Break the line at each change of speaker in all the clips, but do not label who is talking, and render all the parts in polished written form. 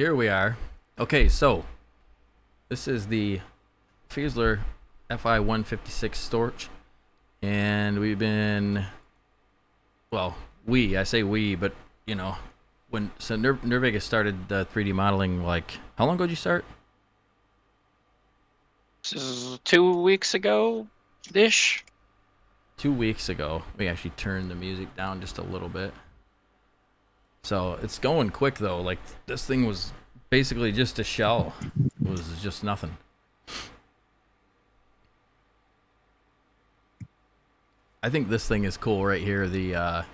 Here we are. Okay, so this is the Fieseler FI 156 Storch, and we've been, well, I say we, but you know, Nervegas started the 3D modeling, like, how long ago did you start?
This is 2 weeks ago ish.
2 weeks ago. We actually turned the music down just a little bit. So it's going quick though. Like, this thing was basically just a shell. It was just nothing. I think this thing is cool right here. The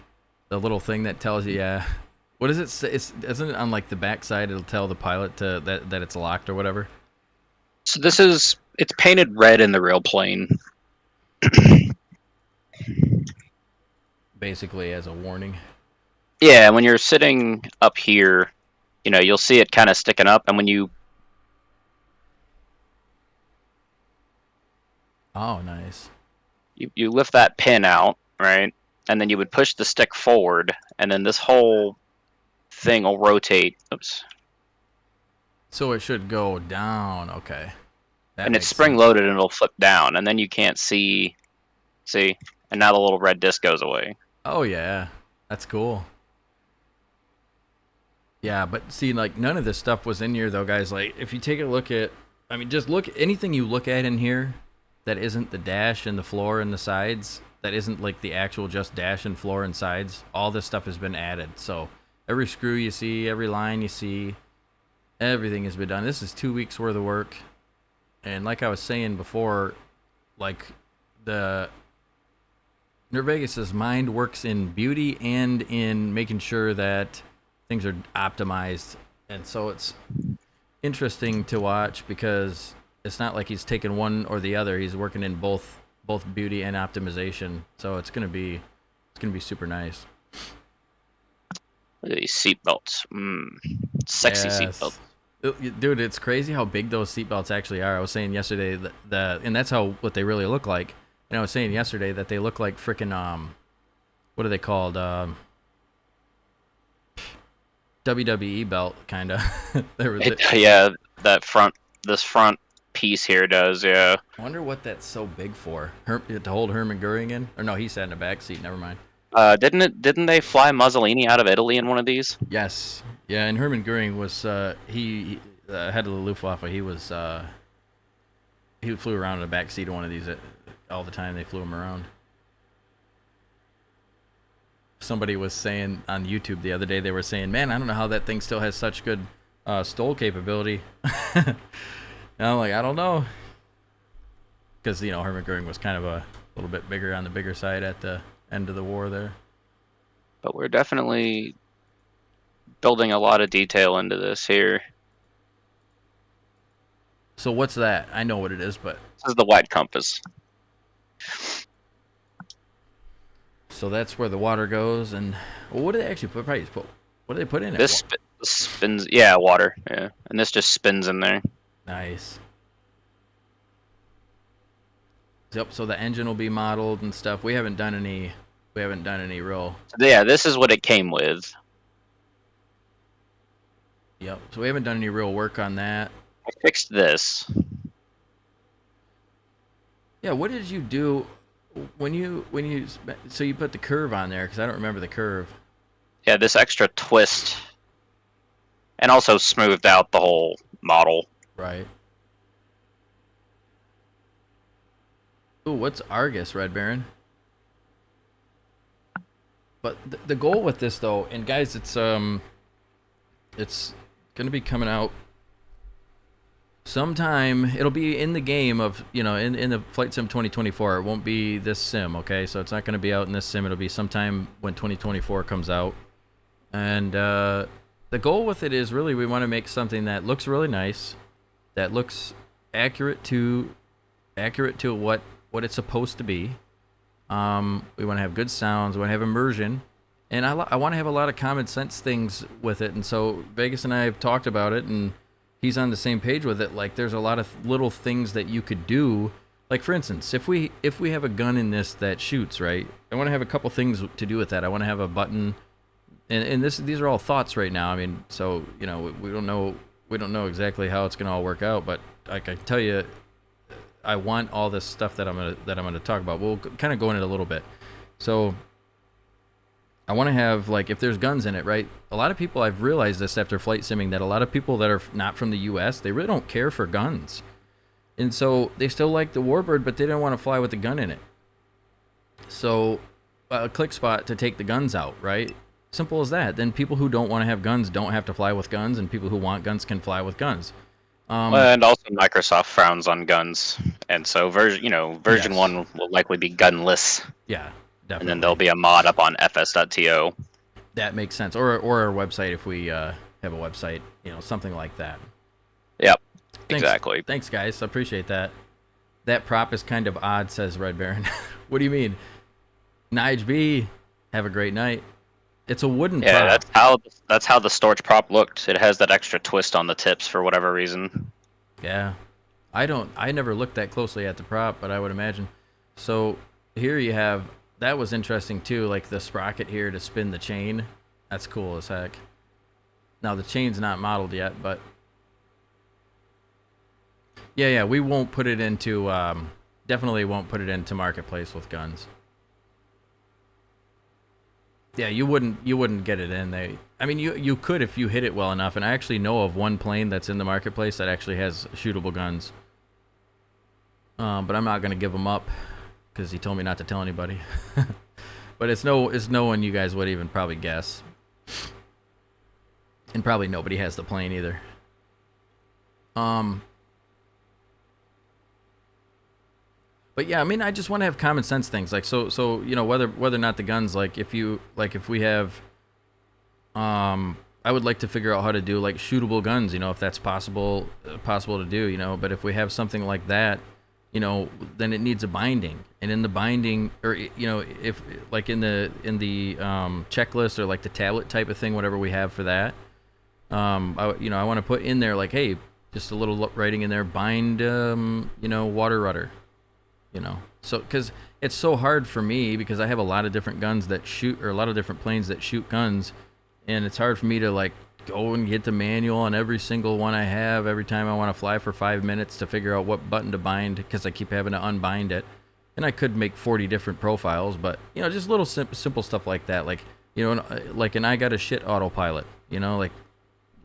little thing that tells you, what does it say? Isn't it on like the backside? It'll tell the pilot that it's locked or whatever.
So it's painted red in the real plane.
Basically, as a warning.
Yeah, when you're sitting up here, you'll see it kind of sticking up, and when you
Oh, nice.
you lift that pin out, right, and then you would push the stick forward, and then this whole thing will rotate. Oops.
So it should go down. Okay, that
And it's
makes
spring
sense.
loaded, and it'll flip down, and then you can't see, and now the little red disc goes away.
Oh yeah, that's cool. Yeah, but see, like, none of this stuff was in here though, guys. Like, if you take a look at, I mean, just look anything you look at in here that isn't the dash and the floor and the sides, that isn't like the actual just dash and floor and sides. All this stuff has been added. So every screw you see, every line you see, everything has been done. This is 2 weeks worth of work, and like I was saying before, like, the Nervegas's mind works in beauty and in making sure that things are optimized, and so it's interesting to watch because it's not like he's taking one or the other. He's working in both beauty and optimization. So it's gonna be super nice.
Look at these seatbelts. Sexy seatbelts.
Yes. Dude, it's crazy how big those seatbelts actually are. I was saying yesterday that and that's how what they really look like. And I was saying yesterday that they look like freaking what are they called? WWE belt kind of.
Yeah, this front piece here does, yeah.
I wonder what that's so big for. To hold Herman Goering in? Or no, he sat in the back seat. Never mind.
Didn't they fly Mussolini out of Italy in one of these?
Yes, yeah. And Herman Goering was he head of the Luftwaffe. He flew around in the back seat of one of these all the time. They flew him around. Somebody was saying on YouTube the other day, they were saying, "Man, I don't know how that thing still has such good STOL capability." And I'm like, I don't know, because Herman Goering was kind of a little bit bigger on the bigger side at the end of the war there.
But we're definitely building a lot of detail into this here.
So what's that? I know what it is, but
This is the wet compass.
so that's where the water goes. And well, what do they actually put? Probably put, what do they put in it?
This spins, yeah, water, yeah, and this just spins in there.
Nice. Yep. So the engine will be modeled and stuff. We haven't done any. We haven't done any real.
So yeah, this is what it came with.
Yep. So we haven't done any real work on that.
I fixed this.
Yeah. What did you do when you so you put the curve on there? Because I don't remember the curve.
Yeah, this extra twist, and also smoothed out the whole model.
Right. Ooh, what's Argus, Red Baron? But the goal with this though, and guys, it's gonna be coming out sometime. It'll be in the game of in the Flight Sim 2024. It won't be this sim, okay? So it's not gonna be out in this sim. It'll be sometime when 2024 comes out. And the goal with it is really we want to make something that looks really nice, that looks accurate to what it's supposed to be. We want to have good sounds. We want to have immersion, and I want to have a lot of common sense things with it. And so Vegas and I have talked about it, and he's on the same page with it. Like, there's a lot of little things that you could do. Like, for instance, if we have a gun in this that shoots, right? I want to have a couple things to do with that. I want to have a button and these are all thoughts right now. I mean, so we don't know exactly how it's gonna all work out, but I can tell you, I want all this stuff that I'm gonna talk about. We'll kind of go in it a little bit. So I want to have, like, if there's guns in it, right? A lot of people, I've realized this after flight simming, that a lot of people that are not from the U.S., they really don't care for guns, and so they still like the Warbird, but they don't want to fly with the gun in it. So a click spot to take the guns out, right? Simple as that. Then people who don't want to have guns don't have to fly with guns, and people who want guns can fly with guns.
And also Microsoft frowns on guns, and so version
Yes.
1 will likely be gunless,
Yeah,
and then there'll
definitely.
be a mod up on fs.to.
That makes sense. Or our website, if we have a website, something like that.
Yep,
Thanks,
exactly.
thanks, guys. I appreciate that. That prop is kind of odd, says Red Baron. What do you mean? Nige B, have a great night. It's a wooden
Yeah,
prop.
that's how the Storch prop looked. It has that extra twist on the tips for whatever reason.
Yeah. I never looked that closely at the prop, but I would imagine. So here you have, that was interesting too, like the sprocket here to spin the chain. That's cool as heck. Now the chain's not modeled yet, but yeah, we won't put it into, definitely won't put it into marketplace with guns. Yeah, you wouldn't get it in. I mean, you could if you hit it well enough. And I actually know of one plane that's in the marketplace that actually has shootable guns. But I'm not gonna give them up because he told me not to tell anybody. But it's no one you guys would even probably guess, and probably nobody has the plane either. Um, but yeah, I mean, I just want to have common sense things, like so whether or not the guns, like if we have, I would like to figure out how to do like shootable guns, if that's possible to do. But if we have something like that, then it needs a binding, and in the binding, or if like in the checklist, or like the tablet type of thing, whatever we have for that, I want to put in there, like, hey, just a little writing in there, bind, water rudder, so because it's so hard for me, because I have a lot of different guns that shoot, or a lot of different planes that shoot guns, and it's hard for me to like go and get the manual on every single one I have every time I want to fly for 5 minutes to figure out what button to bind, because I keep having to unbind it. And I could make 40 different profiles, but just little simple stuff like that, like and I got a shit autopilot, like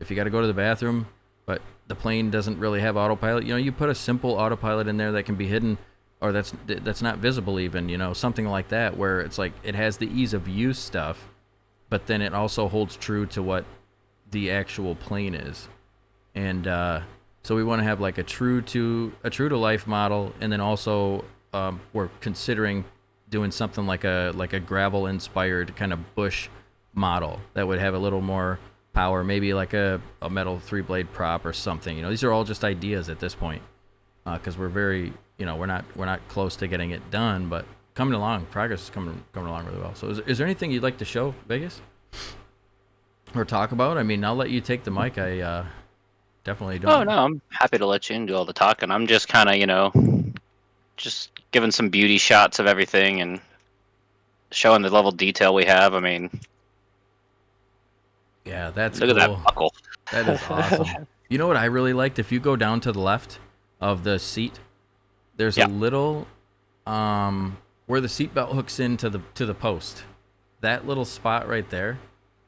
if you got to go to the bathroom, but the plane doesn't really have autopilot, you put a simple autopilot in there that can be hidden, or that's not visible even, something like that, where it's like it has the ease of use stuff, but then it also holds true to what the actual plane is. And so we want to have like a true to life model, and then also we're considering doing something like a gravel inspired kind of bush model that would have a little more power, maybe like a metal 3-blade prop or something. These are all just ideas at this point, because we're very, we're not close to getting it done, but coming along. Progress is coming along really well. So is there anything you'd like to show, Vegas, or talk about? I mean, I'll let you take the mic. I definitely don't.
Oh no, I'm happy to let you do all the talking. I'm just kind of just giving some beauty shots of everything and showing the level of detail we have. I mean,
Yeah, that's
look at that
cool.
buckle.
That is awesome. You know what I really liked? If you go down to the left of the seat, there's a
Yeah.
little where the seatbelt hooks into the post. That little spot right there.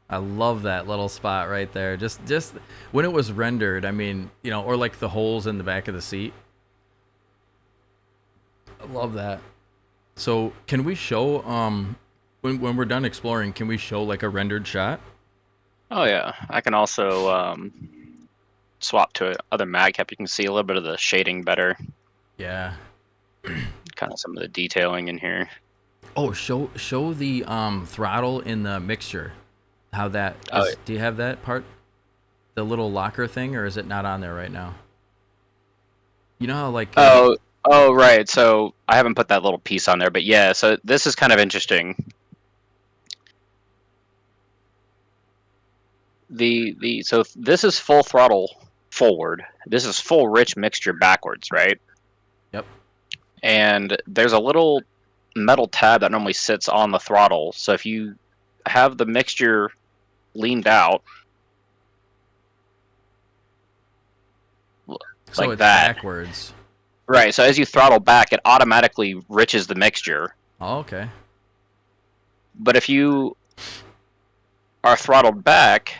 I love that little spot right there. Just when it was rendered, I mean, or like the holes in the back of the seat. I love that. So, can we show when we're done exploring, can we show like a rendered shot?
Oh yeah. I can also swap to other mag cap. You can see a little bit of the shading better,
Yeah.
kind of some of the detailing in here.
Oh, show the throttle in the mixture. How that
Oh,
is? Do you have that part? The little locker thing, or is it not on there right now? You know how like
oh, right. So I haven't put that little piece on there, but yeah. So this is kind of interesting. So this is full throttle forward. This is full rich mixture backwards, right?
yep.
And there's a little metal tab that normally sits on the throttle. So if you have the mixture leaned out
So
like
it's
that.
backwards.
Right. So as you throttle back, it automatically riches the mixture.
Oh, okay.
But if you are throttled back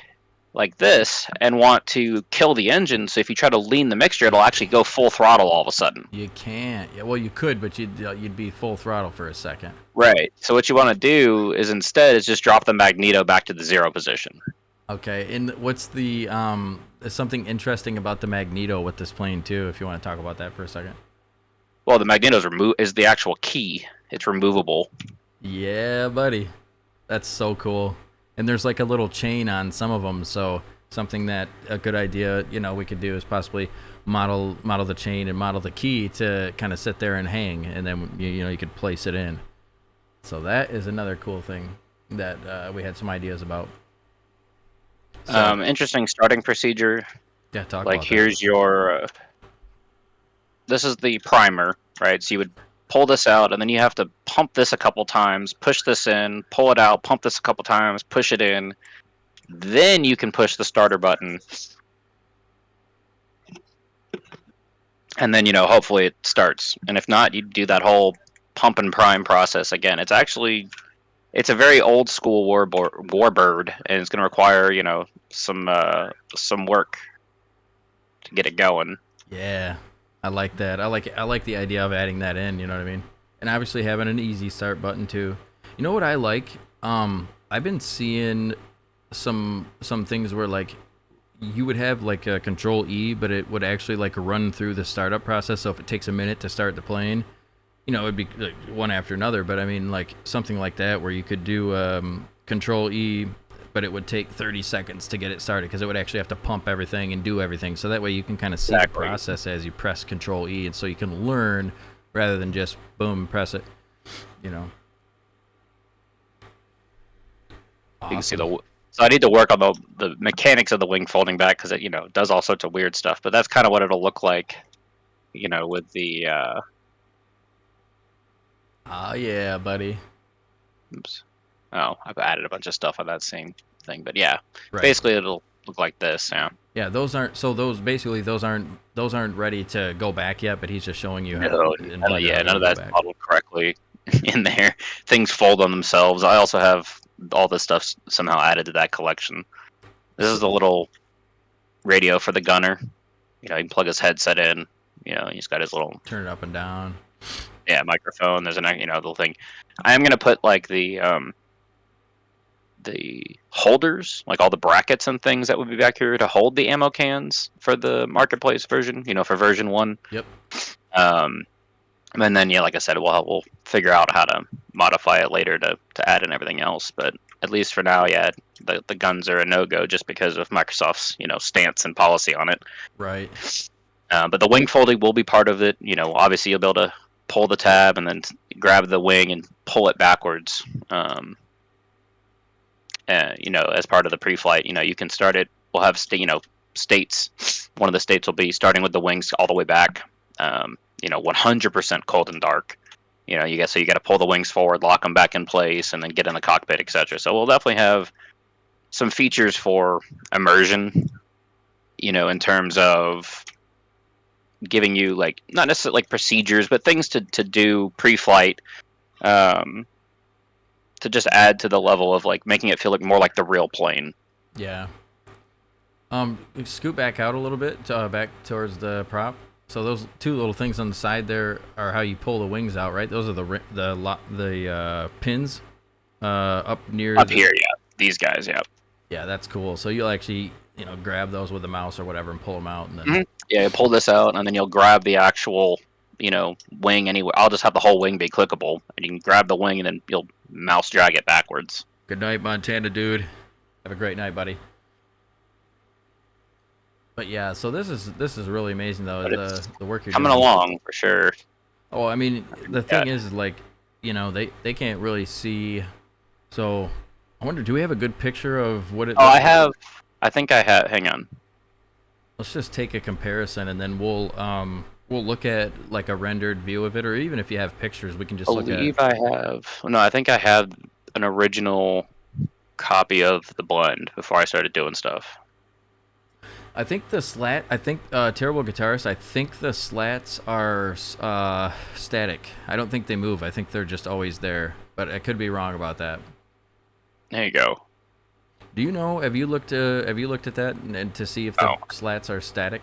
like this and want to kill the engine, so if you try to lean the mixture, it'll actually go full throttle all of a sudden.
You can't. Yeah, well, you could, but you'd be full throttle for a second.
Right. So what you want to do is instead is just drop the magneto back to the 0 position.
Okay, and what's the there's something interesting about the magneto with this plane too, if you want to talk about that for a second.
Well, the magneto's is the actual key. It's removable.
Yeah, buddy. That's so cool. And there's like a little chain on some of them, so something that a good idea, we could do is possibly model the chain and model the key to kind of sit there and hang, and then you could place it in. So that is another cool thing that we had some ideas about. So,
Interesting starting procedure.
yeah, talk
Like
about
here's your this is the primer, right? So you would pull this out, and then you have to pump this a couple times, push this in, pull it out, pump this a couple times, push it in. Then you can push the starter button, and then hopefully it starts. And if not, you do that whole pump and prime process again. It's a very old school warbird, and it's going to require some work to get it going.
that. Yeah, I like that. I like the idea of adding that in. You know what I mean? And obviously having an easy start button too. You know what I like? I've been seeing some things where like you would have like a control E, but it would actually like run through the startup process. So if it takes a minute to start the plane, it'd be like one after another. But I mean, like something like that where you could do control E, but it would take 30 seconds to get it started because it would actually have to pump everything and do everything. So that way you can kind of see the process as you press control E, and so you can learn rather than just boom, press it. Awesome.
You can see so I need to work on the mechanics of the wing folding back because it does all sorts of weird stuff. But that's kind of what it'll look like, with the.
Oh yeah, buddy.
Oops. Oh, I've added a bunch of stuff on that same thing, but yeah,
Right.
basically it'll look like this. Yeah.
Yeah, those aren't ready to go back yet, but he's just showing you how.
None of that's modeled correctly in there. Things fold on themselves. I also have all this stuff somehow added to that collection. This is the little radio for the gunner. He can plug his headset in. He's got his little
turn it up and down.
Yeah, microphone. There's an little thing. I am gonna put like the holders, like all the brackets and things that would be back here to hold the ammo cans for the marketplace version. For version 1.
Yep.
And then like I said, we'll figure out how to modify it later to add in everything else. But at least for now, yeah, the guns are a no-go just because of Microsoft's stance and policy on it.
Right.
But the wing folding will be part of it. Obviously you'll be able to pull the tab and then grab the wing and pull it backwards. As part of the pre-flight, you can start it. We'll have states. One of the states will be starting with the wings all the way back. 100% cold and dark. You got to pull the wings forward, lock them back in place, and then get in the cockpit, etc. So we'll definitely have some features for immersion. In terms of giving you like not necessarily like procedures, but things to do pre-flight. To just add to the level of like making it feel like more like the real plane.
Yeah. Scoot back out a little bit, back towards the prop. So those two little things on the side there are how you pull the wings out, right? Those are the pins up near
here. Yeah, these guys. Yeah.
Yeah, that's cool. So you'll actually grab those with the mouse or whatever and pull them out, and then
you pull this out, and then you'll grab the actual wing anyway. I'll just have the whole wing be clickable, and you can grab the wing, and then you'll mouse drag it backwards.
Good night, Montana dude. Have a great night, buddy. But yeah, so this is really amazing though. The work you're
coming
doing.
Along for sure.
Oh, I mean, the thing is like, they can't really see. So I wonder, do we have a good picture of what it?
Oh, I think I have. Hang on.
Let's just take a comparison, and then we'll look at like a rendered view of it, or even if you have pictures, we can just look at.
I think I have an original copy of the blend before I started doing stuff.
I think the slat. I think terrible guitarist. I think the slats are static. I don't think they move. I think they're just always there. But I could be wrong about that.
There you go.
Do you know? Have you looked? Have you looked at that and to see if the
Oh
slats are static?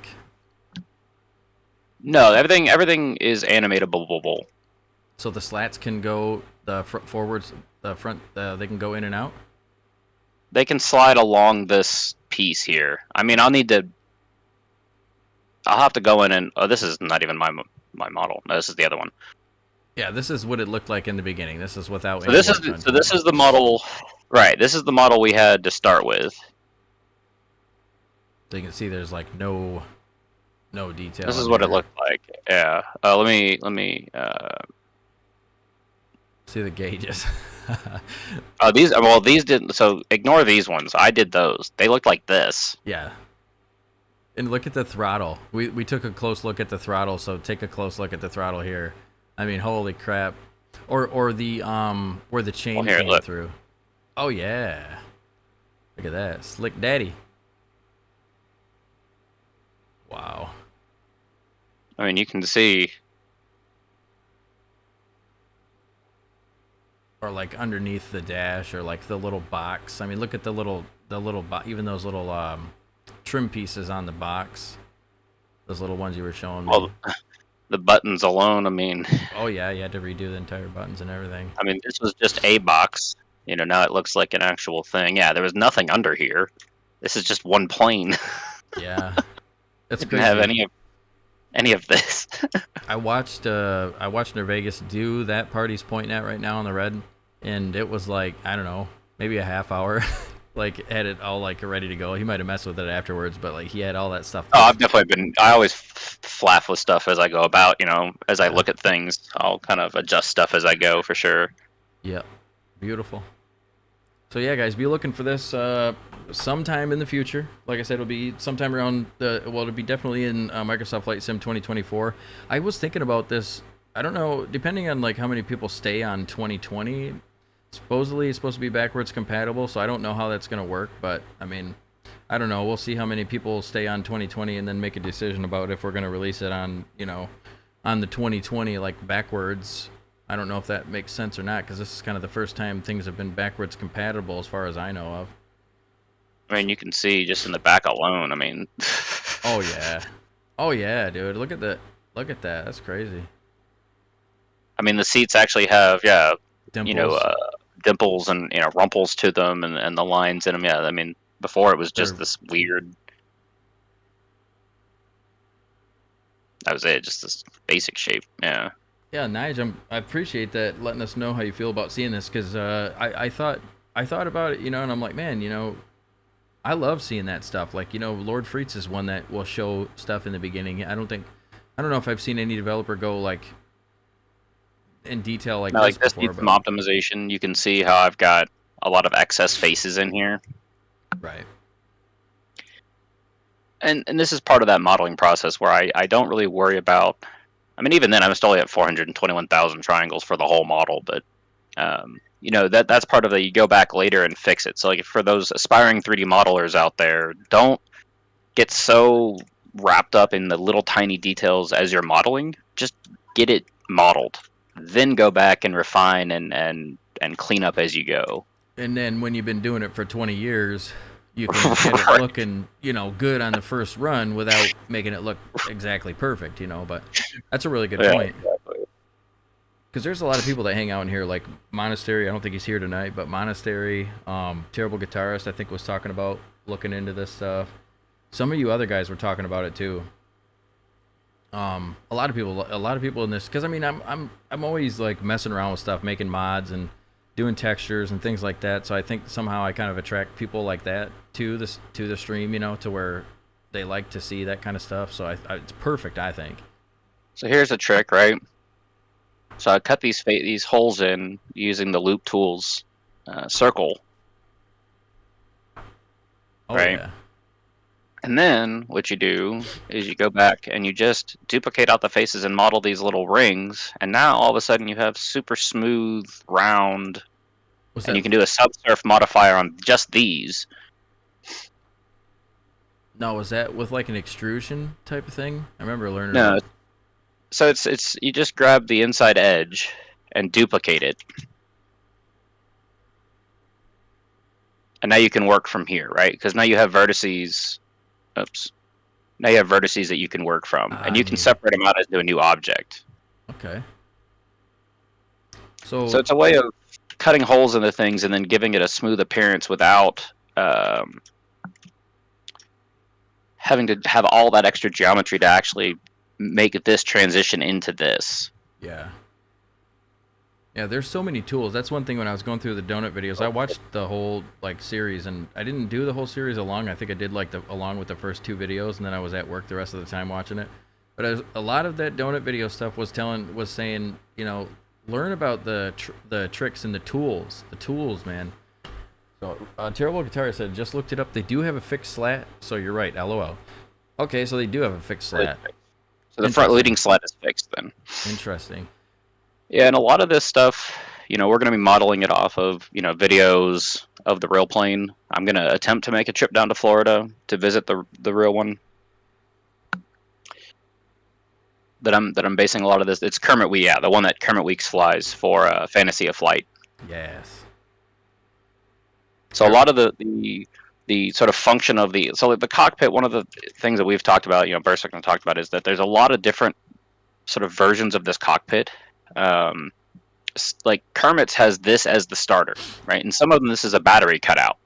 no, everything is animatable.
So the slats can go the forwards, the front. They can go in and out.
They can slide along this piece here. I mean, I'll have to go in and this is not even my model. No, this is the other one.
Yeah, this is what it looked like in the beginning. This is without
So
any
this is
work done
so
to it.
this is the model, right? This is the model we had to start with.
So you can see there's like no detail.
This is
in
what it
here.
looked like. Yeah. Let me.
See the gauges.
These didn't. So ignore these ones. I did those. They looked like this.
Yeah. And look at the throttle. We took a close look at the throttle, so take a close look at the throttle here. I mean, holy crap. Or the where the chain
Here,
came
look.
through. Oh yeah. Look at that. Slick Daddy. Wow.
I mean, you can see.
Or like underneath the dash, or like the little box. I mean, look at the little even those little trim pieces on the box. Those little ones you were showing me.
Well, the buttons alone. I mean,
Oh yeah, you had to redo the entire buttons and everything.
this was just a box. Now it looks like an actual thing. Yeah, there was nothing under here. This is just one plane.
Yeah, it's
Didn't have
crazy.
any of this.
I watched Vegas do that part he's pointing at right now on the red, and it was like, I don't know, maybe a half hour. Like had it all like ready to go. He might have messed with it afterwards, but like he had all that stuff.
Oh, I've definitely been. I always flaff with stuff as I go about. As I
Yeah.
look at things, I'll kind of adjust stuff as I go for sure.
Yep. Beautiful. So yeah, guys, be looking for this sometime in the future. Like I said, it'll be sometime around it'll be definitely in Microsoft Flight Sim 2024. I was thinking about this. I don't know, depending on like how many people stay on 2020. Supposedly, it's supposed to be backwards compatible, so I don't know how that's gonna work. But I mean, I don't know. We'll see how many people stay on 2020 and then make a decision about if we're gonna release it on on the 2020 like backwards. I don't know if that makes sense or not, because this is kind of the first time things have been backwards compatible as far as I know of.
I mean, you can see just in the back alone. I mean,
Oh yeah. Oh yeah, dude. Look at that. Look at that. That's crazy.
the seats actually have you know,
Dimples.
uh, dimples and rumples to them, and the lines in them. Yeah, I mean, before it was just
They're
this weird. That was it, just this basic shape. Yeah.
yeah, Nige. I appreciate that letting us know how you feel about seeing this, because I thought about it, and I'm like, man, I love seeing that stuff. Like, Lord Freets is one that will show stuff in the beginning. I don't know if I've seen any developer go like in detail like
Now,
this
like this
before,
needs some
but
optimization. You can see how I've got a lot of excess faces in here.
right.
And this is part of that modeling process where I don't really worry about. I mean, even then, I'm still at 421,000 triangles for the whole model, but that's part of the. You go back later and fix it. So, like for those aspiring 3D modelers out there, don't get so wrapped up in the little tiny details as you're modeling. Just get it modeled, then go back and refine and clean up as you go.
And then when you've been doing it for 20 years, you can get it
Right.
looking, good on the first run without making it look exactly perfect, But that's a really good
Yeah,
point.
exactly.
Because there's a lot of people that hang out in here, like Monastery. I don't think he's here tonight, but Monastery, Terrible Guitarist, I think was talking about looking into this stuff. Some of you other guys were talking about it too. A lot of people in this, because I mean, I'm always like messing around with stuff, making mods and doing textures and things like that. So I think somehow I kind of attract people like that to the stream, to where they like to see that kind of stuff. So it's perfect, I think.
So here's a trick, right? So I cut these holes in using the loop tools circle,
Oh
right?
yeah.
And then what you do is you go back and you just duplicate out the faces and model these little rings, and now all of a sudden you have super smooth, round
Was
and
that
you can do a subsurf modifier on just these.
no? Was that with like an extrusion type of thing? I remember learning
No,
about.
so it's you just grab the inside edge and duplicate it, and now you can work from here, right? Because now you have vertices. Oops. Now you have vertices that you can work from, and you can
Neat.
separate them out into a new object.
Okay.
So
So
it's a way of cutting holes into things and then giving it a smooth appearance without having to have all that extra geometry to actually make this transition into this.
yeah. Yeah, there's so many tools. That's one thing when I was going through the donut videos. I watched the whole like series, and I didn't do the whole series along. I think I did like the along with the first 2 videos, and then I was at work the rest of the time watching it. But a lot of that donut video stuff was saying, learn about the tricks and the tools, man. So Terrible Guitar said just looked it up. They do have a fixed slat, so you're right. LOL. Okay, so they do have a fixed slat.
So the front leading slat is fixed then.
Interesting.
Yeah, and a lot of this stuff, we're going to be modeling it off of, videos of the real plane. I'm going to attempt to make a trip down to Florida to visit the real one. That I'm basing a lot of this. It's Kermit Weeks, the one that Kermit Weeks flies for Fantasy of Flight.
Yes.
So a lot of the sort of function of the cockpit. One of the things that we've talked about, Berserk and talked about, is that there's a lot of different sort of versions of this cockpit. Like Kermit's has this as the starter, right? And some of them this is a battery cutout,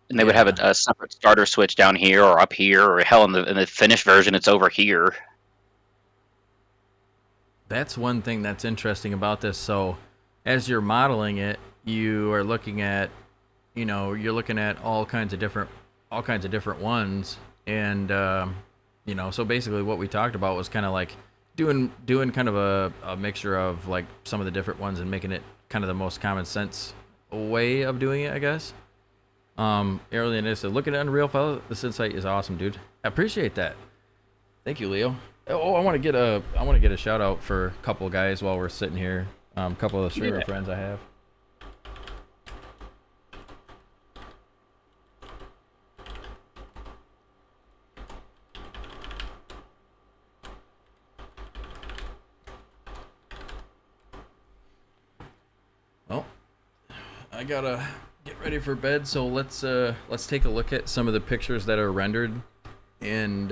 and they would have a separate starter switch down here or up here, or hell, in the finished version it's over here.
That's one thing that's interesting about this. So, as you're modeling it, you are looking at, you're looking at all kinds of different ones, and so basically what we talked about was kind of like doing kind of a mixture of like some of the different ones and making it kind of the most common sense way of doing it, I guess. Alien said, look at Unreal, fella. This insight is awesome, dude. I appreciate that. Thank you, Leo. Oh, I want to get a shout out for a couple of guys while we're sitting here. A couple of the streamer friends I have. Well, I gotta get ready for bed, so let's take a look at some of the pictures that are rendered, and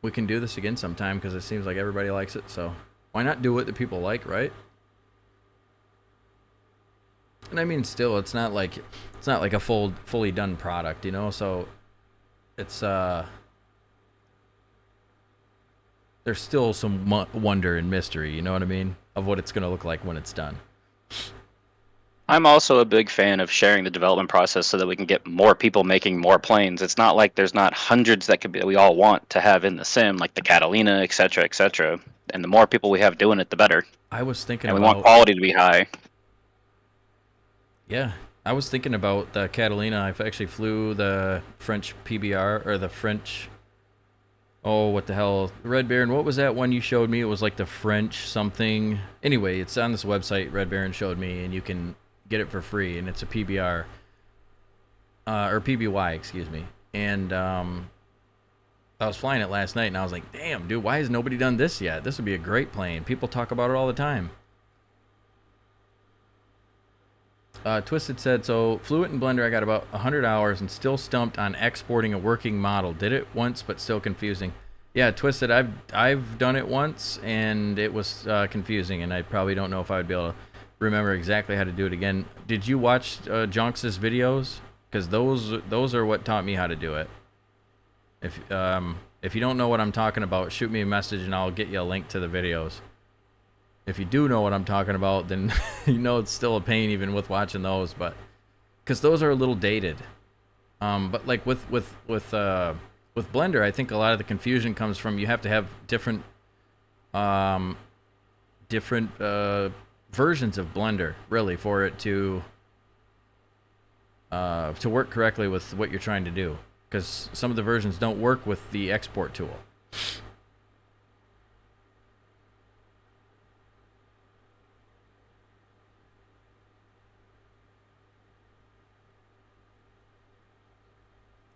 we can do this again sometime because it seems like everybody likes it. So why not do what the people like, right? And I mean, still, it's not like a fully done product, So it's there's still some wonder and mystery, you know what I mean, of what it's gonna look like when it's done.
I'm also a big fan of sharing the development process so that we can get more people making more planes. It's not like there's not hundreds that we all want to have in the sim, like the Catalina, etc., etc. And the more people we have doing it, the better.
I was thinking
and
about,
we want quality to be high.
Yeah, I was thinking about the Catalina. I actually flew the French PBR, or the French. Oh, what the hell, Red Baron? What was that one you showed me? It was like the French something. Anyway, it's on this website Red Baron showed me, and you can get it for free, and it's a PBR, or PBY, excuse me. And I was flying it last night, and I was like, damn, dude, why has nobody done this yet? This would be a great plane. People talk about it all the time. Twisted said, so flew it in Blender. I got about 100 hours and still stumped on exporting a working model. Did it once, but still confusing. Yeah, Twisted, I've done it once, and it was confusing, and I probably don't know if I would be able to remember exactly how to do it again. Did you watch Jonks' videos? Because those are what taught me how to do it. If you don't know what I'm talking about, shoot me a message, and I'll get you a link to the videos. If you do know what I'm talking about, then it's still a pain even with watching those, but because those are a little dated. But like with Blender, I think a lot of the confusion comes from you have to have different versions of Blender really for it to work correctly with what you're trying to do. Because some of the versions don't work with the export tool.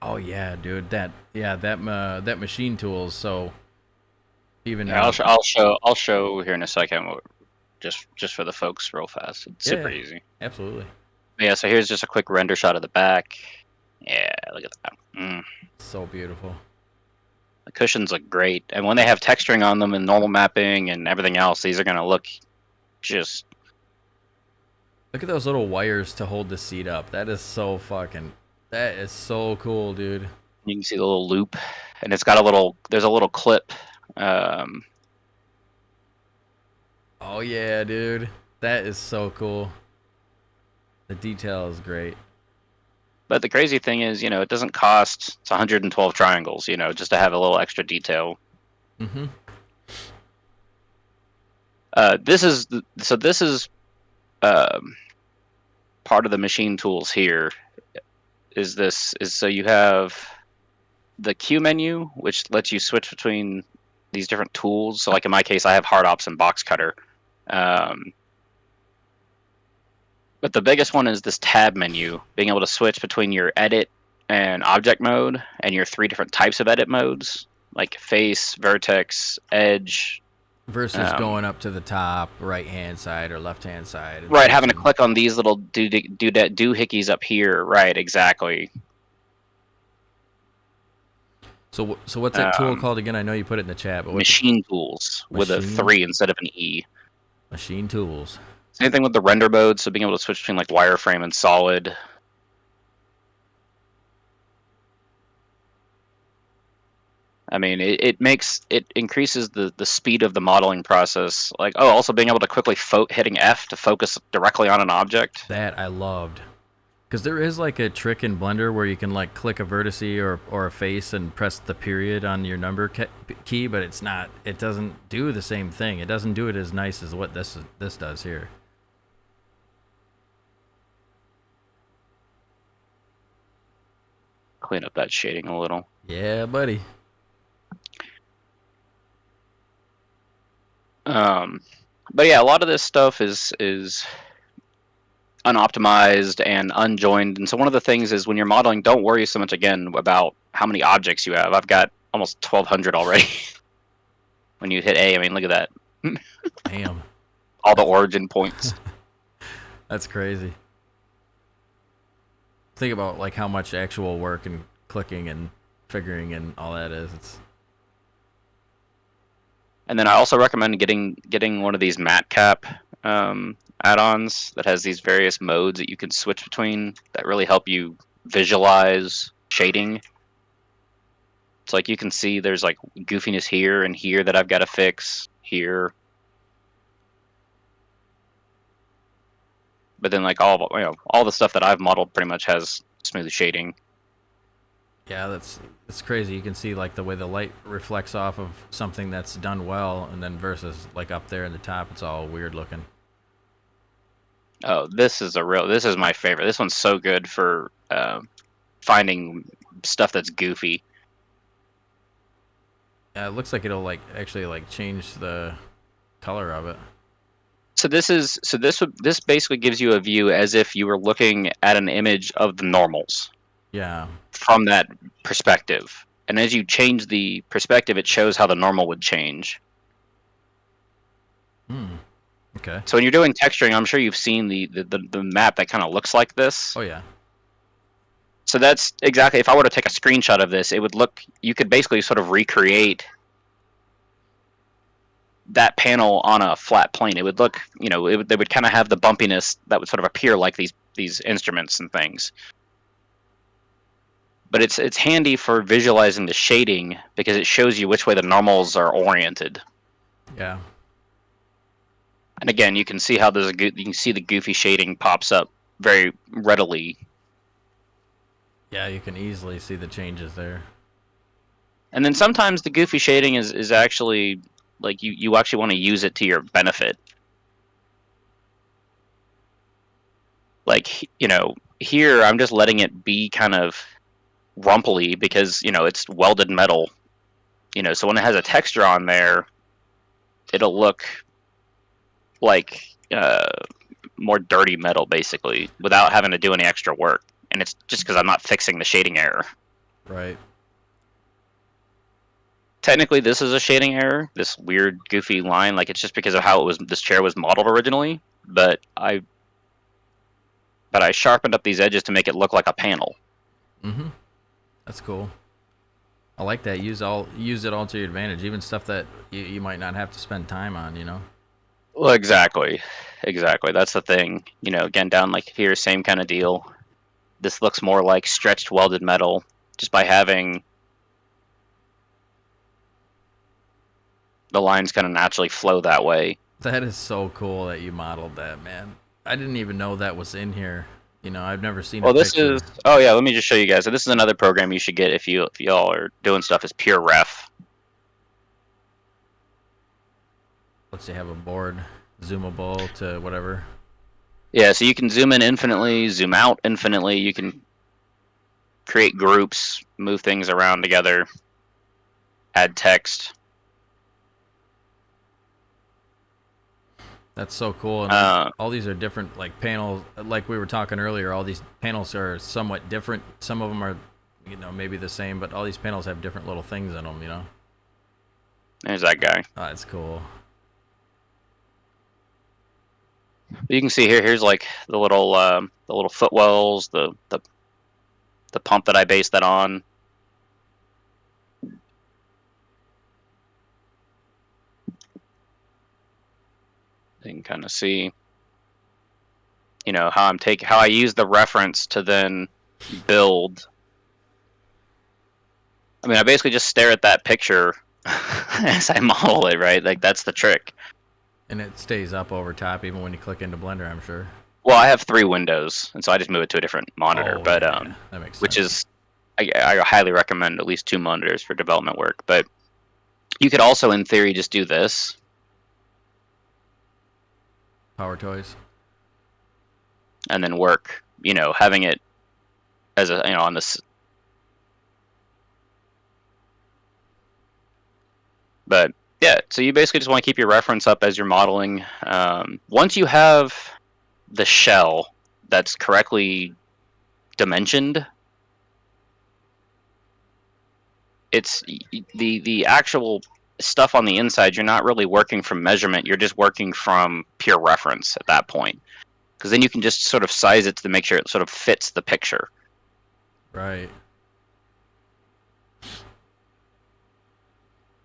Oh yeah, dude. That machine tools. So even
Yeah, I'll show here in a second. Just for the folks, real fast. It's
yeah,
super
yeah,
easy.
absolutely.
Yeah. So here's just a quick render shot of the back. Yeah, look at that.
So beautiful.
The cushions look great, and when they have texturing on them and normal mapping and everything else, these are gonna look just.
Look at those little wires to hold the seat up. That is so fucking. That is so cool, dude.
You can see the little loop, and it's got a little. There's a little clip. Um,
Oh yeah, dude. That is so cool. The detail is great.
but the crazy thing is, it doesn't cost. It's 112 triangles, just to have a little extra detail.
Mm-hmm.
This is um, part of the machine tools here. Is so you have the Q menu, which lets you switch between these different tools. So, like in my case, I have hard ops and box cutter. Um, but the biggest one is this tab menu, being able to switch between your edit and object mode and your three different types of edit modes, like face, vertex, edge.
Versus
Um,
going up to the top right hand side or left hand side and
right, having to
switching.
click on these little doohickeys up here. Right, exactly.
So what's that tool
Um,
called again? I know you put it in the chat, but what's
machine tools with a
machine
3 instead of an E.
machine tools?
Same thing with the render mode, so being able to switch between like wireframe and solid. I mean, it increases the speed of the modeling process. Like, also being able to quickly hitting F to focus directly on an object.
That I loved. Because there is like a trick in Blender where you can like click a vertice or a face and press the period on your number key, but it's not. It doesn't do the same thing. It doesn't do it as nice as what this does here.
Clean up that shading a little.
Yeah, buddy.
But yeah, a lot of this stuff is unoptimized and unjoined. And so one of the things is when you're modeling, don't worry so much again about how many objects you have. I've got almost 1,200 already. When you hit A, I mean, look at that.
Damn.
All the origin points.
That's crazy. Think about like how much actual work and clicking and figuring and all that is. It's
And then I also recommend getting one of these matte cap add-ons that has these various modes that you can switch between that really help you visualize shading. It's like you can see there's like goofiness here and here that I've got to fix here. But then like all the stuff that I've modeled pretty much has smooth shading.
yeah, it's crazy. You can see like the way the light reflects off of something that's done well, and then versus like up there in the top, it's all weird looking.
Oh, this is my favorite. This one's so good for finding stuff that's goofy.
Yeah, it looks like it'll like actually like change the color of it.
So this basically gives you a view as if you were looking at an image of the normals
Yeah.
from that perspective. And as you change the perspective, it shows how the normal would change.
Hmm. Okay.
So when you're doing texturing, I'm sure you've seen the map that kind of looks like this.
Oh yeah.
So that's exactly, if I were to take a screenshot of this, it would look, you could basically sort of recreate that panel on a flat plane. It would look, they would kind of have the bumpiness that would sort of appear like these instruments and things. But it's handy for visualizing the shading because it shows you which way the normals are oriented.
Yeah.
And again, you can see how you can see the goofy shading pops up very readily.
Yeah, you can easily see the changes there.
And then sometimes the goofy shading is actually like you actually want to use it to your benefit. Like, here I'm just letting it be kind of rumply because, it's welded metal. So when it has a texture on there, it'll look like more dirty metal basically without having to do any extra work. And it's just because I'm not fixing the shading error.
Right.
Technically, this is a shading error. This weird, goofy line, like it's just because of how it was. This chair was modeled originally, but I sharpened up these edges to make it look like a panel.
Mm-hmm. That's cool. I like that. Use it all to your advantage, even stuff that you might not have to spend time on. You know.
Well, exactly, exactly. That's the thing. Again, down like here, same kind of deal. This looks more like stretched welded metal, just by having the lines kind of naturally flow that way.
That is so cool that you modeled that, man. I didn't even know that was in here. I've never seen a
Well, this
picture.
is. Oh yeah, let me just show you guys. So this is another program you should get if y'all are doing stuff. Is Pure Ref.
Let's say have a board, zoomable to whatever.
Yeah, so you can zoom in infinitely, zoom out infinitely. You can create groups, move things around together, add text.
That's so cool. And all these are different, like panels. Like we were talking earlier, all these panels are somewhat different. Some of them are, maybe the same, but all these panels have different little things in them.
There's that guy.
Oh, that's cool.
You can see here. Here's like the little footwells, the pump that I based that on. You can kind of see, how I use the reference to then build. I mean, I basically just stare at that picture as I model it, right? Like that's the trick.
And it stays up over top even when you click into Blender, I'm sure.
Well, I have 3 windows, and so I just move it to a different monitor.
Oh,
But
yeah. That makes sense.
which is, I highly recommend at least 2 monitors for development work. But you could also, in theory, just do this.
Power Toys.
And then work, having it as a, on this. But yeah, so you basically just want to keep your reference up as you're modeling. Once you have the shell that's correctly dimensioned, it's the actual stuff on the inside. You're not really working from measurement. You're just working from pure reference at that point, because then you can just sort of size it to make sure it sort of fits the picture.
Right.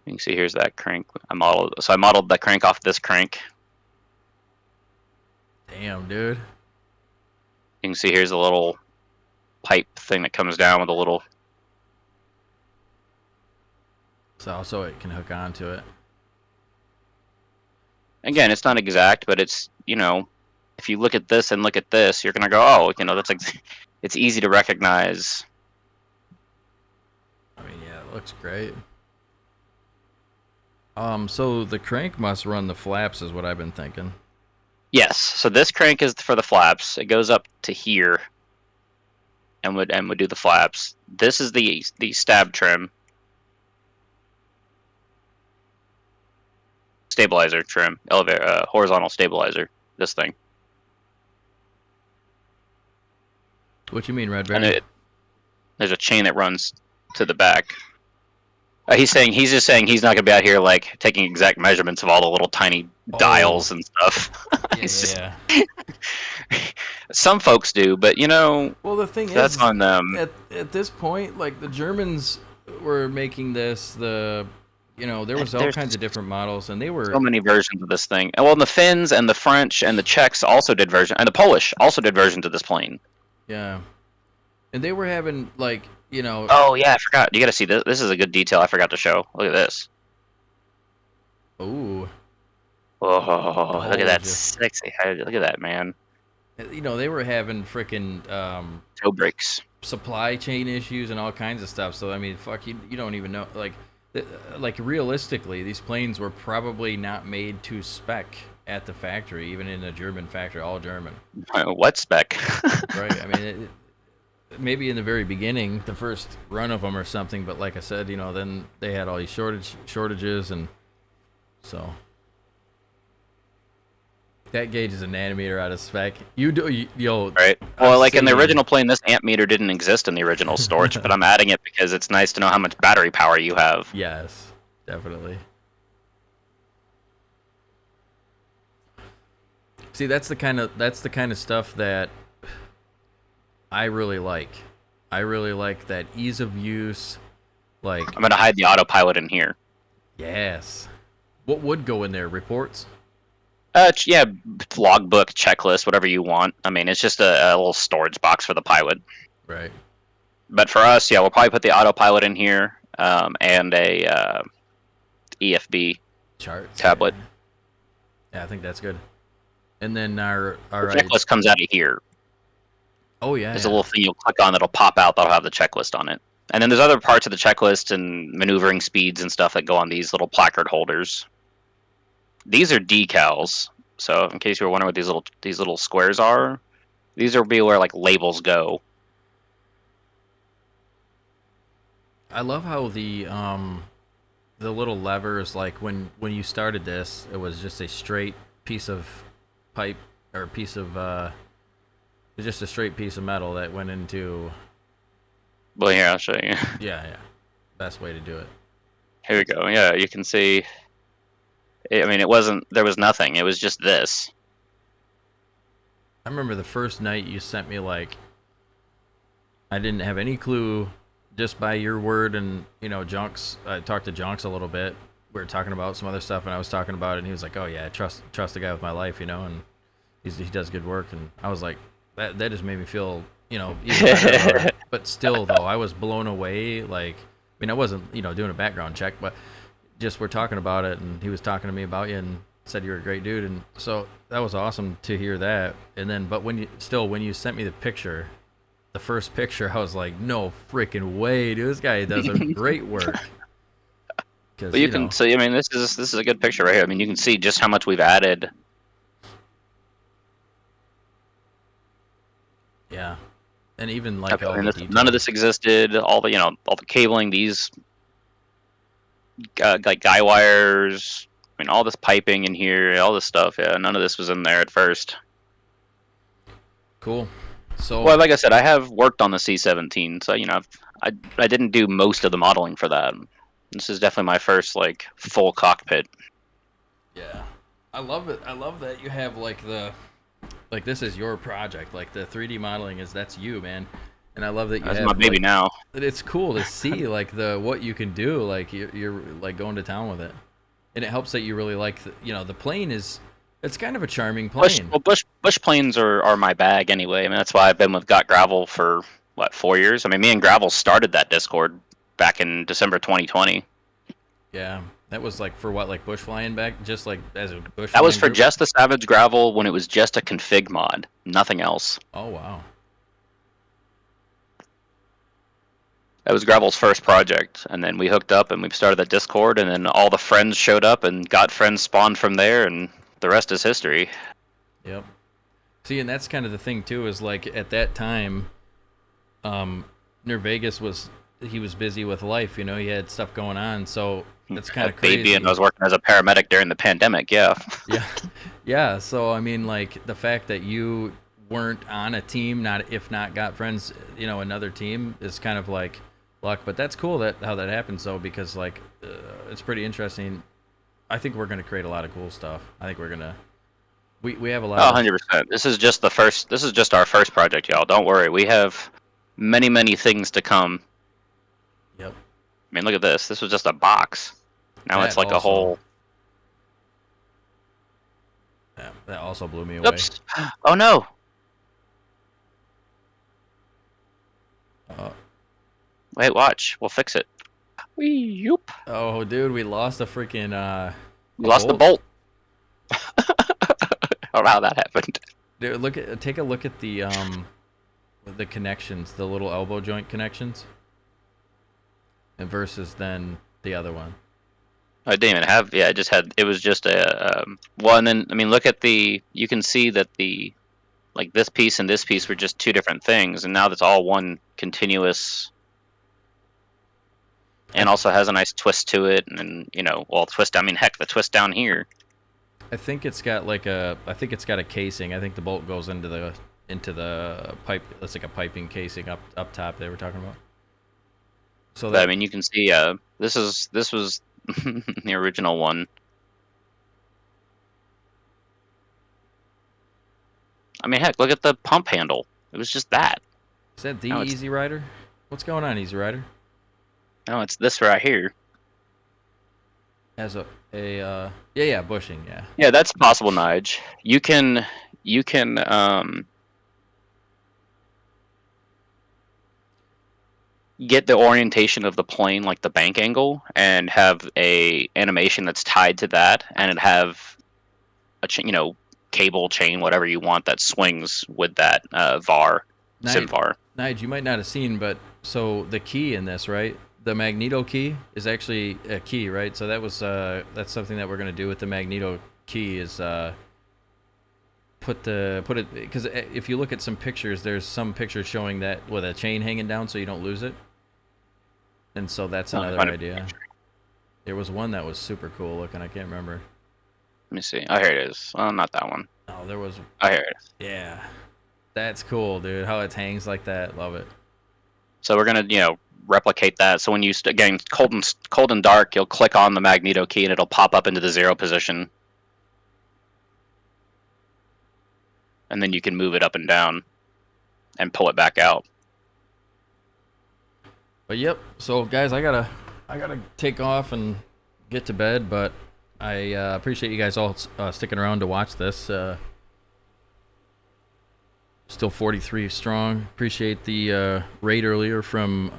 You can see here's that crank I modeled. So I modeled that crank off this crank.
Damn, dude.
You can see here's a little pipe thing that comes down with a little.
So it can hook onto it.
Again, it's not exact, but it's, if you look at this and look at this, you're gonna go, oh, that's like, it's easy to recognize.
I mean, yeah, it looks great. So the crank must run the flaps, is what I've been thinking.
Yes. So this crank is for the flaps. It goes up to here, and would do the flaps. This is the stab trim, stabilizer trim, elevator, horizontal stabilizer. This thing.
What you mean, Red
And
Bear?
there's a chain that runs to the back. He's just saying he's not gonna be out here like taking exact measurements of all the little tiny dials and stuff.
Yeah.
Some folks do, but
Well, the thing
that's
is,
on them.
At this point, like the Germans were making this. There was all
There's
kinds of different models, and they were
so many versions of this thing. And well, the Finns and the French and the Czechs also did versions, and the Polish also did versions of this plane.
Yeah, and they were having like
Oh yeah, I forgot. You got to see this. This is a good detail I forgot to show. Look at this.
Ooh.
Oh, look at that
just
sexy. Look at that, man.
They were having freaking
Toe brakes.
supply chain issues and all kinds of stuff. So I mean, fuck, you don't even know. Like realistically, these planes were probably not made to spec at the factory, even in a German factory, all German.
What spec?
Right. I mean, maybe in the very beginning, the first run of them or something. But like I said, then they had all these shortages, and so That gauge is a nanometer out of spec. You do, yo.
Right.
I'm
Well, like in the
sitting here.
original plane, this amp meter didn't exist in the original Storch, but I'm adding it because it's nice to know how much battery power you have.
Yes, definitely. See, that's the kind of stuff that I really like. I really like that ease of use. Like,
I'm gonna hide the autopilot in here.
yes. What would go in there? Reports?
Yeah, logbook, checklist, whatever you want. I mean, it's just a little storage box for the pilot.
Right.
But for us, yeah, we'll probably put the autopilot in here, and a EFB
Charts.
tablet.
Yeah, I think that's good. And then our
The
right.
checklist comes out of here.
Oh yeah,
There's a
yeah.
little thing you'll click on that'll pop out that'll have the checklist on it. And then there's other parts of the checklist and maneuvering speeds and stuff that go on these little placard holders. These are decals. So in case you were wondering what these little squares are, these are be where like labels go.
I love how the little levers, like when you started this, it was just a straight piece of pipe or piece of just a straight piece of metal that went into.
Well, here I'll show you.
Yeah, yeah. Best way to do it.
Here we go. Yeah, you can see. I mean, it wasn't. There was nothing. It was just this.
I remember the first night you sent me, like, I didn't have any clue, just by your word and Junks. I talked to Junks a little bit. We were talking about some other stuff, and I was talking about it, and he was like, "Oh yeah, trust the guy with my life, and he does good work." And I was like, that just made me feel even better about it. But still, though, I was blown away. Like, I mean, I wasn't doing a background check, but just we're talking about it, and he was talking to me about you and said you were a great dude, and so that was awesome to hear that. And then, but when you sent me the picture, the first picture, I was like, no freaking way, dude, this guy does a great work.
But you can see. I mean, this is a good picture right here. I mean, you can see just how much we've added.
Yeah, and even like
None of this existed. All the cabling, these like guy wires. I mean, all this piping in here, all this stuff. Yeah, none of this was in there at first.
Cool. So,
well, like I said, I have worked on the C-17, so I didn't do most of the modeling for that. This is definitely my first like full cockpit.
Yeah, I love it. I love that you have like this is your project. Like the 3D modeling that's you, man. And I love that you
That's
have
my baby now.
It's cool to see like what you can do. Like you're like going to town with it, and it helps that you really like the plane is. It's kind of a charming plane.
Bush planes are my bag anyway. I mean, that's why I've been with Got Gravel for 4 years. I mean, me and Gravel started that Discord back in December 2020.
Yeah, that was like for what, like bush flying back, just like as a bush.
That was for
group?
just the Savage Gravel when it was just a config mod, nothing else.
Oh wow.
That was Gravel's first project, and then we hooked up and we started that Discord, and then all the friends showed up, and Got Friends spawned from there, and the rest is history.
Yep. See, and that's kind of the thing too. Is like at that time, Near Vegas was busy with life. He had stuff going on, so that's kind of crazy.
Baby, and I was working as a paramedic during the pandemic. Yeah.
Yeah, yeah. So I mean, like the fact that you weren't on a team, if not Got Friends, another team is kind of like luck. But that's cool how that happens though, because like it's pretty interesting. I think we're gonna create a lot of cool stuff. I think we're gonna. We have a lot.
100%. This is just our first project, y'all. Don't worry. We have many things to come.
Yep.
I mean, look at this. This was just a box. Now it's like a whole.
Yeah, that also blew me away.
Oops. Oh no. Wait, watch. We'll fix it. Yoop.
Oh, dude, we lost a freaking.
We lost the bolt. I don't know how that happened.
Dude, take a look at the connections, the little elbow joint connections, and versus then the other one.
I didn't even have. Yeah, it was just a well, and then I mean, look at you can see that like this piece and this piece were just two different things, and now that's all one continuous. And also has a nice twist to it, and twist. I mean, heck, the twist down here.
I think it's got like I think it's got a casing. I think the bolt goes into the pipe. That's like a piping casing up top they were talking about. So
But I
that
mean, you can see this was the original one. I mean, heck, look at the pump handle. It was just that.
is that the
Now it's
Easy Rider? What's going on, Easy Rider?
now it's this right here.
As yeah, bushing, yeah.
Yeah, that's possible, Nige. You can get the orientation of the plane, like the bank angle, and have a animation that's tied to that, and it have a cable chain, whatever you want, that swings with that sim
Nige,
var.
Nige, you might not have seen, but so the key in this, right? The magneto key is actually a key, right? So that's something that we're gonna do with the magneto key is put it, because if you look at some pictures, there's some pictures showing that with a chain hanging down so you don't lose it, and so that's another idea. There was one that was super cool looking. I can't remember.
Let me see. Oh, here it is. Oh, not that one.
Oh, there was.
Oh, here it is.
Yeah, that's cool, dude. How it hangs like that, love it.
So we're gonna, replicate that. So when you getting cold and dark, you'll click on the magneto key and it'll pop up into the 0 position, and then you can move it up and down and pull it back out.
But yep. So guys, I gotta take off and get to bed. But I appreciate you guys all sticking around to watch this. Still 43 strong. Appreciate the raid earlier from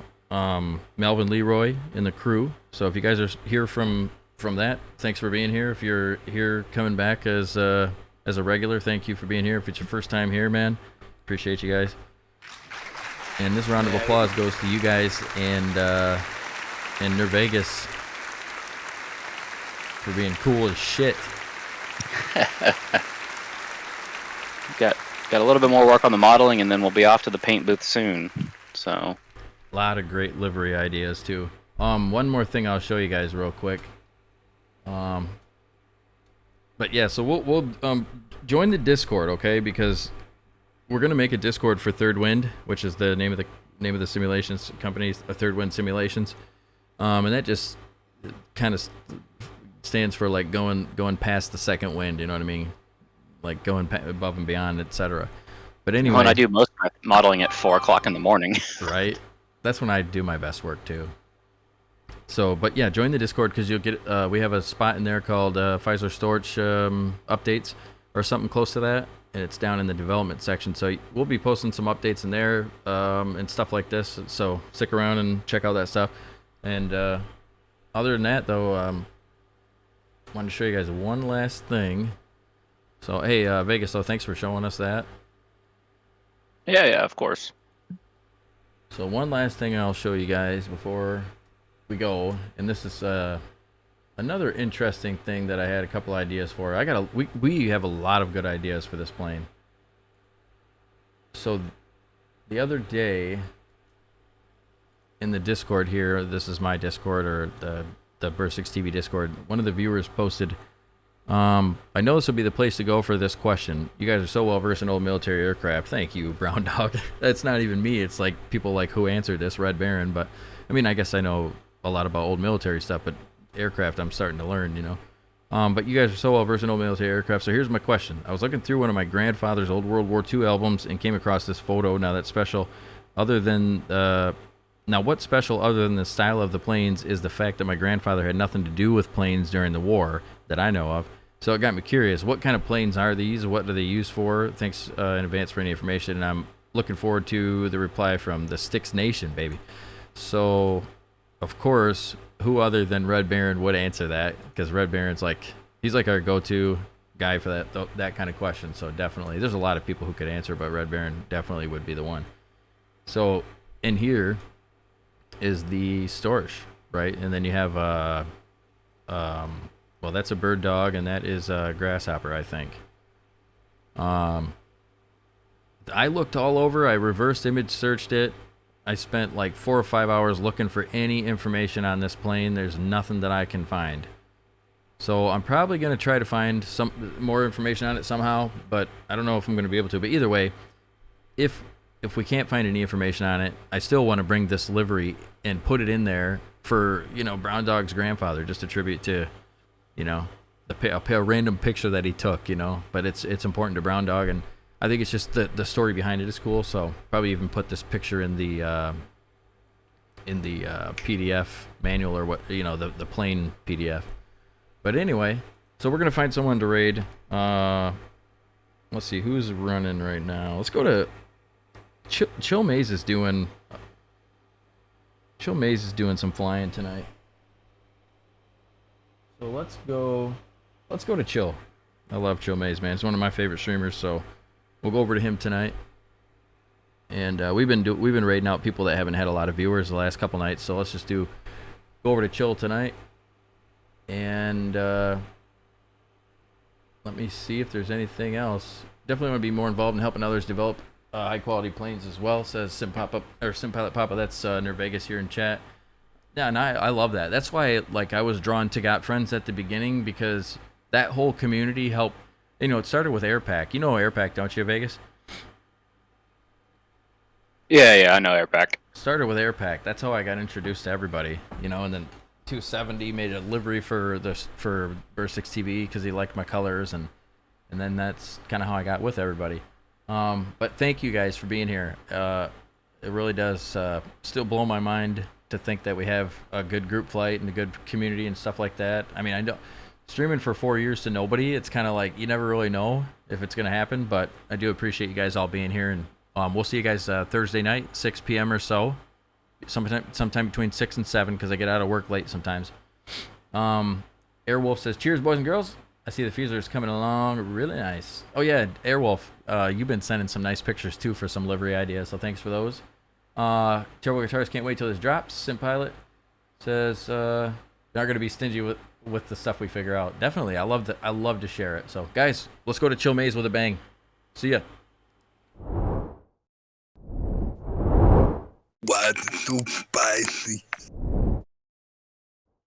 Melvin Leroy and the crew. So if you guys are here from that, thanks for being here. If you're here coming back as a regular, thank you for being here. If it's your first time here, man, appreciate you guys. And this round of applause goes to you guys and New Vegas for being cool as shit.
Got a little bit more work on the modeling, and then we'll be off to the paint booth soon. So,
a lot of great livery ideas too. One more thing I'll show you guys real quick. But yeah, so we'll join the Discord, okay? Because we're gonna make a Discord for Third Wind, which is the name of the simulations company, Third Wind Simulations. And that just kind of stands for like going past the second wind. You know what I mean? Like going above and beyond, etc. But anyway,
when I do most of my modeling at 4 o'clock in the morning,
right? That's when I do my best work too. So, but yeah, join the Discord because you'll get. We have a spot in there called Fieseler Storch updates or something close to that, and it's down in the development section. So we'll be posting some updates in there and stuff like this. So stick around and check out that stuff. And other than that, though, I wanted to show you guys one last thing. So, hey, Vegas, though, thanks for showing us that.
Yeah, of course.
So one last thing I'll show you guys before we go, and this is another interesting thing that I had a couple ideas for. We have a lot of good ideas for this plane. So the other day in the Discord here, this is my Discord or the Burst 6 TV Discord, one of the viewers posted, I know this will be the place to go for this question. You guys are so well versed in old military aircraft. Thank you, Brown Dog. That's not even me. It's like people like who answered this, Red Baron. But I mean, I guess I know a lot about old military stuff, but aircraft I'm starting to learn, you know. But you guys are so well versed in old military aircraft. So here's my question. I was looking through one of my grandfather's old World War II albums and came across this photo. Now that's special. What's special other than the style of the planes is the fact that my grandfather had nothing to do with planes during the war that I know of. So it got me curious. What kind of planes are these? What do they use for? Thanks in advance for any information. And I'm looking forward to the reply from the Styx Nation, baby. So, of course, who other than Red Baron would answer that? Because Red Baron's he's like our go-to guy for that kind of question. So definitely, there's a lot of people who could answer, but Red Baron definitely would be the one. So in here is the Storch, right? And then you have well, that's a bird dog, and that is a grasshopper, I think. I looked all over. I reverse image searched it. I spent like 4 or 5 hours looking for any information on this plane. There's nothing that I can find. So I'm probably going to try to find some more information on it somehow, but I don't know if I'm going to be able to. But either way, if we can't find any information on it, I still want to bring this livery and put it in there for, Brown Dog's grandfather, just a tribute to, a random picture that he took, But it's important to Brown Dog, and I think it's just the story behind it is cool. So probably even put this picture in the PDF manual, or what, the plain PDF. But anyway, so we're gonna find someone to raid. Let's see who's running right now. Let's go to Chill Maze is doing. Chill Maze is doing some flying tonight. So let's go to Chill. I love Chill Maze, man. He's one of my favorite streamers. So we'll go over to him tonight. And we've been raiding out people that haven't had a lot of viewers the last couple nights. So let's just go over to Chill tonight. And let me see if there's anything else. Definitely want to be more involved in helping others develop high quality planes as well, says Simpilot Papa. That's Near Vegas here in chat. Yeah, and I love that. That's why I was drawn to Got Friends at the beginning, because that whole community helped. It started with Airpack. You know Airpack, don't you, Vegas?
Yeah, I know Airpack.
Started with Airpack. That's how I got introduced to everybody. And then 270 made a livery for Burst 6 TV because he liked my colors, and then that's kind of how I got with everybody. But thank you guys for being here. It really does still blow my mind to think that we have a good group flight and a good community and stuff like that. I mean, I know streaming for 4 years to nobody, it's kind of like you never really know if it's going to happen, but I do appreciate you guys all being here, and we'll see you guys Thursday night, 6 p.m. or so. Sometime between 6 and 7, because I get out of work late sometimes. Airwolf says, cheers, boys and girls. I see the Fieselers coming along. Really nice. Oh, yeah, Airwolf, you've been sending some nice pictures, too, for some livery ideas, so thanks for those. Terrible Guitars can't wait till this drops. Simpilot says, not going to be stingy with the stuff we figure out. Definitely. I love to share it. So, guys, let's go to Chill Maze with a bang. See ya.
Why is it so spicy?